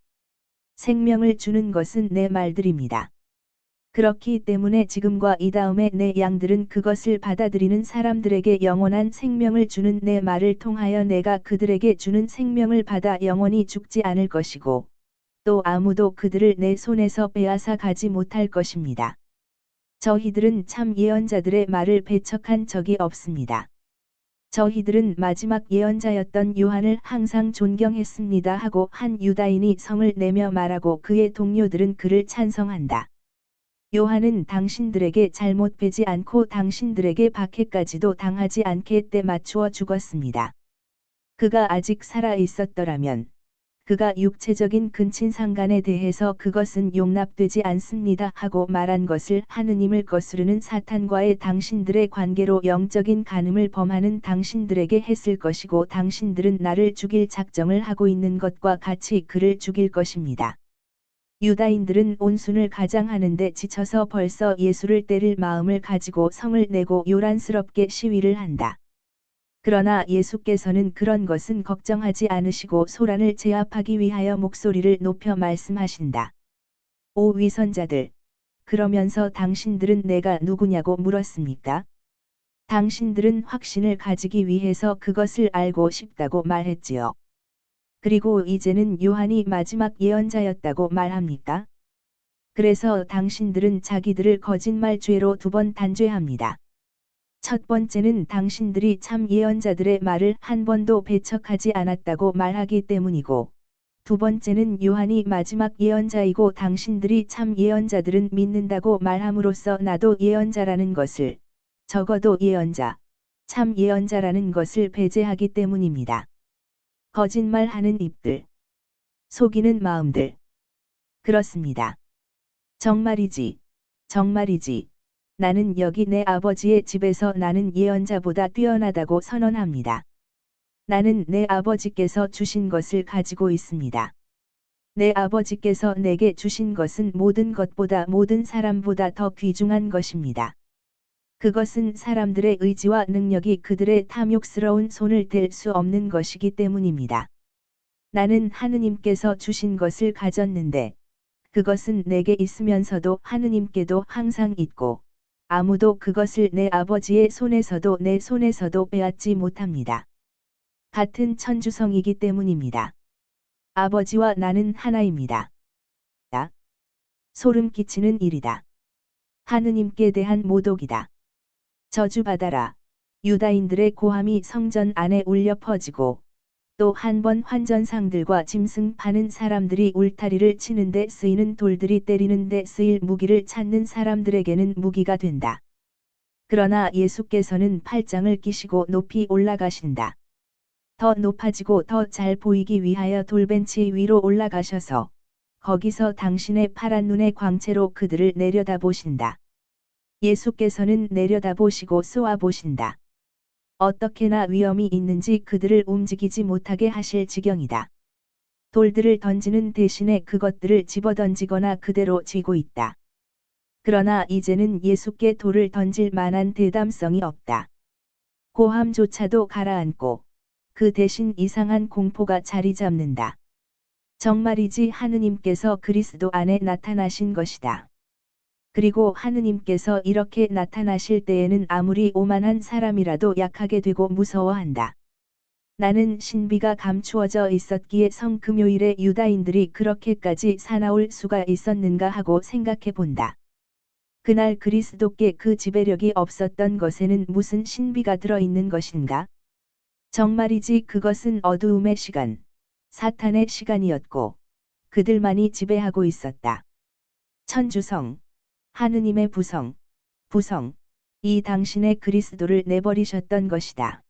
생명을 주는 것은 내 말들입니다. 그렇기 때문에 지금과 이 다음에 내 양들은 그것을 받아들이는 사람들에게 영원한 생명을 주는 내 말을 통하여 내가 그들에게 주는 생명을 받아 영원히 죽지 않을 것이고 또 아무도 그들을 내 손에서 빼앗아 가지 못할 것입니다. 저희들은 참 예언자들의 말을 배척한 적이 없습니다. 저희들은 마지막 예언자였던 요한을 항상 존경했습니다 하고 한 유다인이 성을 내며 말하고 그의 동료들은 그를 찬성한다. 요한은 당신들에게 잘못 베지 않고 당신들에게 박해까지도 당하지 않게 때 맞추어 죽었습니다. 그가 아직 살아 있었더라면 그가 육체적인 근친상간에 대해서 그것은 용납되지 않습니다 하고 말한 것을 하느님을 거스르는 사탄과의 당신들의 관계로 영적인 간음을 범하는 당신들에게 했을 것이고 당신들은 나를 죽일 작정을 하고 있는 것과 같이 그를 죽일 것입니다. 유다인들은 온순을 가장하는데 지쳐서 벌써 예수를 때릴 마음을 가지고 성을 내고 요란스럽게 시위를 한다. 그러나 예수께서는 그런 것은 걱정하지 않으시고 소란을 제압하기 위하여 목소리를 높여 말씀하신다. 오 위선자들, 그러면서 당신들은 내가 누구냐고 물었습니까? 당신들은 확신을 가지기 위해서 그것을 알고 싶다고 말했지요. 그리고 이제는 요한이 마지막 예언자였다고 말합니까? 그래서 당신들은 자기들을 거짓말 죄로 두 번 단죄합니다. 첫 번째는 당신들이 참 예언자들의 말을 한 번도 배척하지 않았다고 말하기 때문이고, 두 번째는 요한이 마지막 예언자이고 당신들이 참 예언자들은 믿는다고 말함으로써 나도 예언자라는 것을, 적어도 예언자, 참 예언자라는 것을 배제하기 때문입니다. 거짓말하는 입들, 속이는 마음들. 그렇습니다. 정말이지, 정말이지. 나는 여기 내 아버지의 집에서 나는 예언자보다 뛰어나다고 선언합니다. 나는 내 아버지께서 주신 것을 가지고 있습니다. 내 아버지께서 내게 주신 것은 모든 것보다 모든 사람보다 더 귀중한 것입니다. 그것은 사람들의 의지와 능력이 그들의 탐욕스러운 손을 댈 수 없는 것이기 때문입니다. 나는 하느님께서 주신 것을 가졌는데, 그것은 내게 있으면서도 하느님께도 항상 있고, 아무도 그것을 내 아버지의 손에서도 내 손에서도 빼앗지 못합니다. 같은 천주성이기 때문입니다. 아버지와 나는 하나입니다. 소름 끼치는 일이다. 하느님께 대한 모독이다. 저주받아라. 유다인들의 고함이 성전 안에 울려 퍼지고, 또 한 번 환전상들과 짐승 파는 사람들이 울타리를 치는데 쓰이는 돌들이 때리는데 쓰일 무기를 찾는 사람들에게는 무기가 된다. 그러나 예수께서는 팔짱을 끼시고 높이 올라가신다. 더 높아지고 더 잘 보이기 위하여 돌벤치 위로 올라가셔서 거기서 당신의 파란 눈의 광채로 그들을 내려다보신다. 예수께서는 내려다보시고 쏘아보신다. 어떻게나 위험이 있는지 그들을 움직이지 못하게 하실 지경이다. 돌들을 던지는 대신에 그것들을 집어던지거나 그대로 쥐고 있다. 그러나 이제는 예수께 돌을 던질 만한 대담성이 없다. 고함조차도 가라앉고 그 대신 이상한 공포가 자리 잡는다. 정말이지 하느님께서 그리스도 안에 나타나신 것이다. 그리고 하느님께서 이렇게 나타나실 때에는 아무리 오만한 사람이라도 약하게 되고 무서워한다. 나는 신비가 감추어져 있었기에 성금요일에 유다인들이 그렇게까지 사나울 수가 있었는가 하고 생각해 본다. 그날 그리스도께 그 지배력이 없었던 것에는 무슨 신비가 들어있는 것인가? 정말이지 그것은 어두움의 시간, 사탄의 시간이었고, 그들만이 지배하고 있었다. 천주성, 하느님의 부성, 이 당신의 그리스도를 내버리셨던 것이다.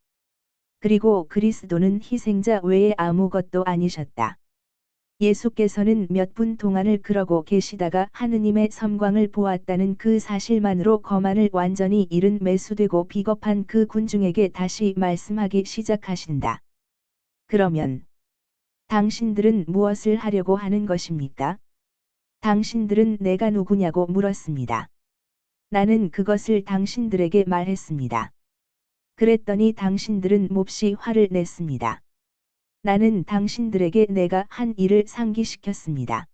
그리고 그리스도는 희생자 외에 아무것도 아니셨다. 예수께서는 몇 분 동안을 그러고 계시다가 하느님의 섬광을 보았다는 그 사실만으로 거만을 완전히 잃은 매수되고 비겁한 그 군중에게 다시 말씀하기 시작하신다. 그러면 당신들은 무엇을 하려고 하는 것입니까? 당신들은 내가 누구냐고 물었습니다. 나는 그것을 당신들에게 말했습니다. 그랬더니 당신들은 몹시 화를 냈습니다. 나는 당신들에게 내가 한 일을 상기시켰습니다.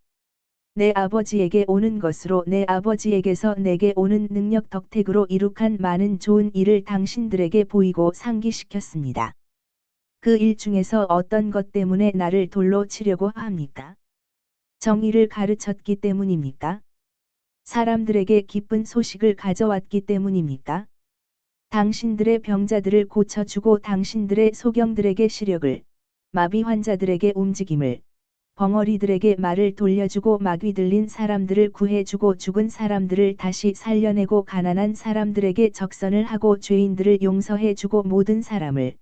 내 아버지에게 오는 것으로 내 아버지에게서 내게 오는 능력 덕택으로 이룩한 많은 좋은 일을 당신들에게 보이고 상기시켰습니다. 그 일 중에서 어떤 것 때문에 나를 돌로 치려고 합니까? 정의를 가르쳤기 때문입니까? 사람들에게 기쁜 소식을 가져왔기 때문입니까? 당신들의 병자들을 고쳐주고 당신들의 소경들에게 시력을, 마비 환자들에게 움직임을, 벙어리들에게 말을 돌려주고 마귀 들린 사람들을 구해주고 죽은 사람들을 다시 살려내고 가난한 사람들에게 적선을 하고 죄인들을 용서해주고 모든 사람을,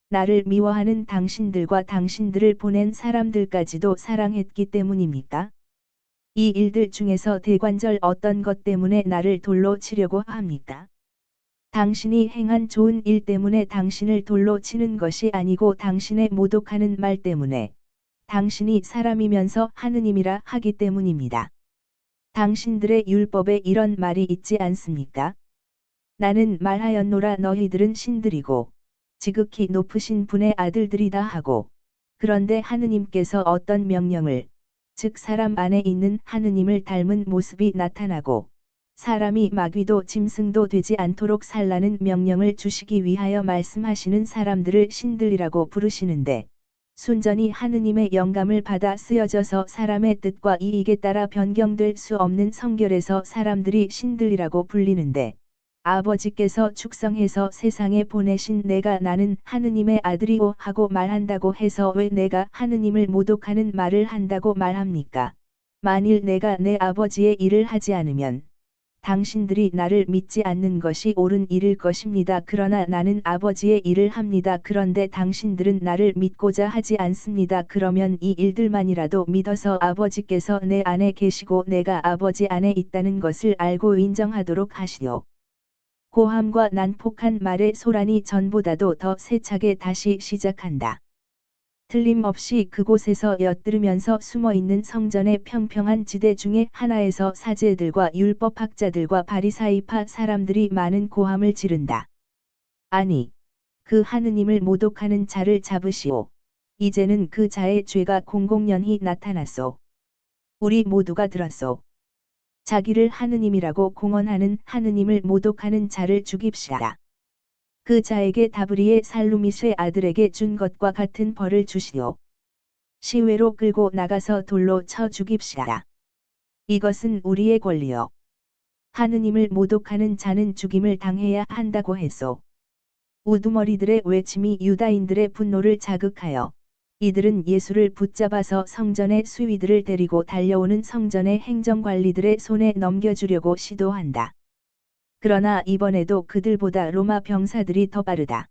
나를 미워하는 당신들과 당신들을 보낸 사람들까지도 사랑했기 때문입니까? 이 일들 중에서 대관절 어떤 것 때문에 나를 돌로 치려고 합니까? 당신이 행한 좋은 일 때문에 당신을 돌로 치는 것이 아니고 당신의 모독하는 말 때문에, 당신이 사람이면서 하느님이라 하기 때문입니다. 당신들의 율법에 이런 말이 있지 않습니까? 나는 말하였노라 너희들은 신들이고 지극히 높으신 분의 아들들이다 하고, 그런데 하느님께서 어떤 명령을, 즉 사람 안에 있는 하느님을 닮은 모습이 나타나고 사람이 마귀도 짐승도 되지 않도록 살라는 명령을 주시기 위하여 말씀하시는 사람들을 신들이라고 부르시는데, 순전히 하느님의 영감을 받아 쓰여져서 사람의 뜻과 이익에 따라 변경될 수 없는 성결에서 사람들이 신들이라고 불리는데, 아버지께서 축성해서 세상에 보내신 내가 나는 하느님의 아들이오 하고 말한다고 해서 왜 내가 하느님을 모독하는 말을 한다고 말합니까? 만일 내가 내 아버지의 일을 하지 않으면 당신들이 나를 믿지 않는 것이 옳은 일일 것입니다. 그러나 나는 아버지의 일을 합니다. 그런데 당신들은 나를 믿고자 하지 않습니다. 그러면 이 일들만이라도 믿어서 아버지께서 내 안에 계시고 내가 아버지 안에 있다는 것을 알고 인정하도록 하시오. 고함과 난폭한 말의 소란이 전보다도 더 세차게 다시 시작한다. 틀림없이 그곳에서 엿들으면서 숨어있는 성전의 평평한 지대 중에 하나에서 사제들과 율법학자들과 바리사이파 사람들이 많은 고함을 지른다. 아니, 그 하느님을 모독하는 자를 잡으시오. 이제는 그 자의 죄가 공공연히 나타났소. 우리 모두가 들었소. 자기를 하느님이라고 공언하는 하느님을 모독하는 자를 죽입시다. 그 자에게 다브리의 살루밋의 아들에게 준 것과 같은 벌을 주시오. 시외로 끌고 나가서 돌로 쳐 죽입시다. 이것은 우리의 권리요. 하느님을 모독하는 자는 죽임을 당해야 한다고 했소. 우두머리들의 외침이 유다인들의 분노를 자극하여 이들은 예수를 붙잡아서 성전의 수위들을 데리고 달려오는 성전의 행정관리들의 손에 넘겨주려고 시도한다. 그러나 이번에도 그들보다 로마 병사들이 더 빠르다.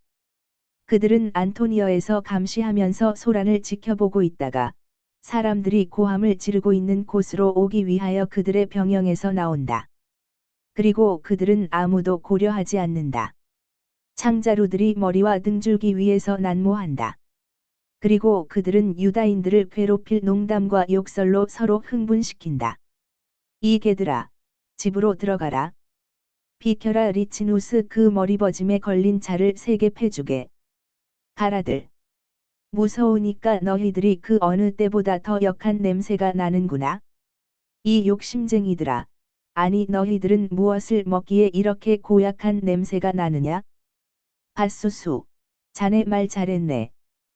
그들은 안토니어에서 감시하면서 소란을 지켜보고 있다가 사람들이 고함을 지르고 있는 곳으로 오기 위하여 그들의 병영에서 나온다. 그리고 그들은 아무도 고려하지 않는다. 창자루들이 머리와 등줄기 위에서 난무한다. 그리고 그들은 유다인들을 괴롭힐 농담과 욕설로 서로 흥분시킨다. 이 개들아, 집으로 들어가라. 비켜라. 리치누스 그 머리버짐에 걸린 자를 세게 패주게. 가라들. 무서우니까 너희들이 그 어느 때보다 더 역한 냄새가 나는구나. 이 욕심쟁이들아. 아니 너희들은 무엇을 먹기에 이렇게 고약한 냄새가 나느냐? 밧소수. 자네 말 잘했네.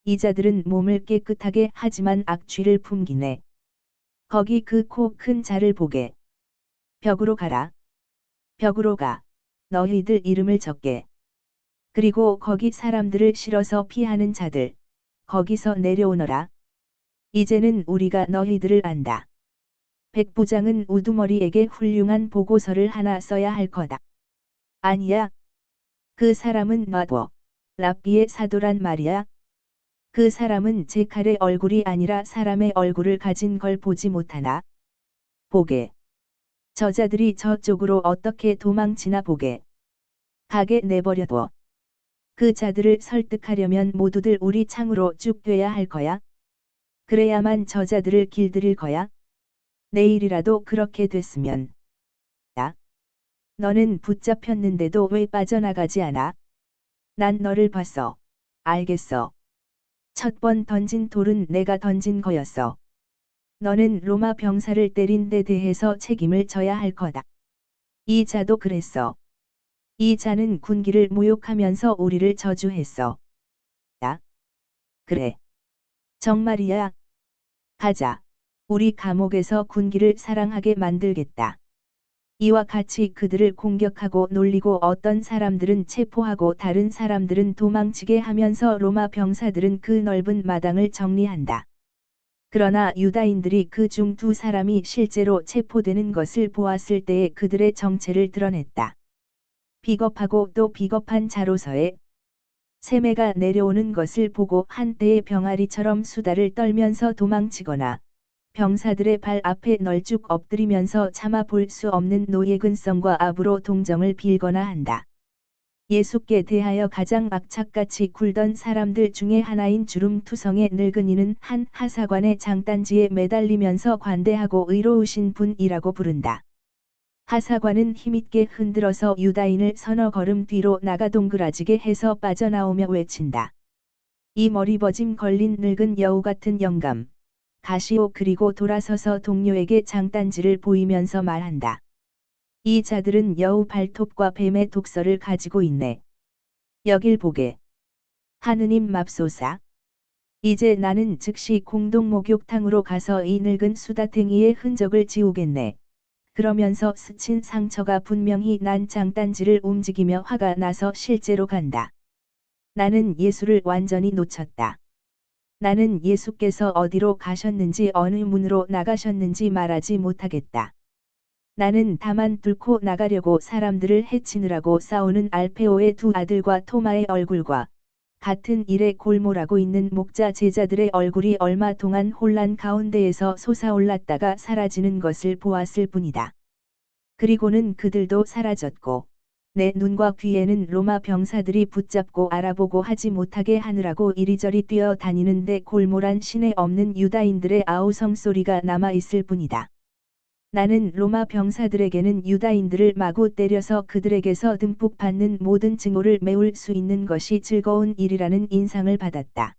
이 자들은 몸을 깨끗하게 하지만 악취를 풍기네. 거기 그 코 큰 자를 보게. 벽으로 가라. 벽으로 가. 너희들 이름을 적게. 그리고 거기 사람들을 실어서 피하는 자들. 거기서 내려오너라. 이제는 우리가 너희들을 안다. 백부장은 우두머리에게 훌륭한 보고서를 하나 써야 할 거다. 아니야. 그 사람은 놔둬. 랍비의 사도란 말이야. 그 사람은 제 칼의 얼굴이 아니라 사람의 얼굴을 가진 걸 보지 못하나? 보게. 저자들이 저쪽으로 어떻게 도망치나 보게. 가게 내버려둬. 그 자들을 설득하려면 모두들 우리 창으로 쭉 뛰어야 할 거야. 그래야만 저자들을 길들일 거야. 내일이라도 그렇게 됐으면. 야. 너는 붙잡혔는데도 왜 빠져나가지 않아? 난 너를 봤어. 알겠어. 첫 번 던진 돌은 내가 던진 거였어. 너는 로마 병사를 때린 데 대해서 책임을 져야 할 거다. 이 자도 그랬어. 이 자는 군기를 모욕하면서 우리를 저주했어. 야. 그래. 정말이야. 가자. 우리 감옥에서 군기를 사랑하게 만들겠다. 이와 같이 그들을 공격하고 놀리고 어떤 사람들은 체포하고 다른 사람들은 도망치게 하면서 로마 병사들은 그 넓은 마당을 정리한다. 그러나 유다인들이 그 중 두 사람이 실제로 체포되는 것을 보았을 때에 그들의 정체를 드러냈다. 비겁하고 또 비겁한 자로서의 세매가 내려오는 것을 보고 한때의 병아리처럼 수다를 떨면서 도망치거나 병사들의 발 앞에 널쭉 엎드리면서 참아 볼 수 없는 노예근성과 압으로 동정을 빌거나 한다. 예수께 대하여 가장 악착같이 굴던 사람들 중에 하나인 주름투성의 늙은이는 한 하사관의 장단지에 매달리면서 관대하고 의로우신 분이라고 부른다. 하사관은 힘있게 흔들어서 유다인을 서너 걸음 뒤로 나가 동그라지게 해서 빠져나오며 외친다. 이 머리버짐 걸린 늙은 여우 같은 영감. 가시오. 그리고 돌아서서 동료에게 장단지를 보이면서 말한다. 이 자들은 여우 발톱과 뱀의 독서를 가지고 있네. 여길 보게. 하느님 맙소사. 이제 나는 즉시 공동 목욕탕으로 가서 이 늙은 수다탱이의 흔적을 지우겠네. 그러면서 스친 상처가 분명히 난 장단지를 움직이며 화가 나서 실제로 간다. 나는 예수를 완전히 놓쳤다. 나는 예수께서 어디로 가셨는지 어느 문으로 나가셨는지 말하지 못하겠다. 나는 다만 뚫고 나가려고 사람들을 해치느라고 싸우는 알페오의 두 아들과 토마의 얼굴과 같은 일에 골몰하고 있는 목자 제자들의 얼굴이 얼마 동안 혼란 가운데에서 솟아올랐다가 사라지는 것을 보았을 뿐이다. 그리고는 그들도 사라졌고 내 눈과 귀에는 로마 병사들이 붙잡고 알아보고 하지 못하게 하느라고 이리저리 뛰어다니는데 골몰한 신에 없는 유다인들의 아우성 소리가 남아 있을 뿐이다. 나는 로마 병사들에게는 유다인들을 마구 때려서 그들에게서 듬뿍 받는 모든 증오를 메울 수 있는 것이 즐거운 일이라는 인상을 받았다.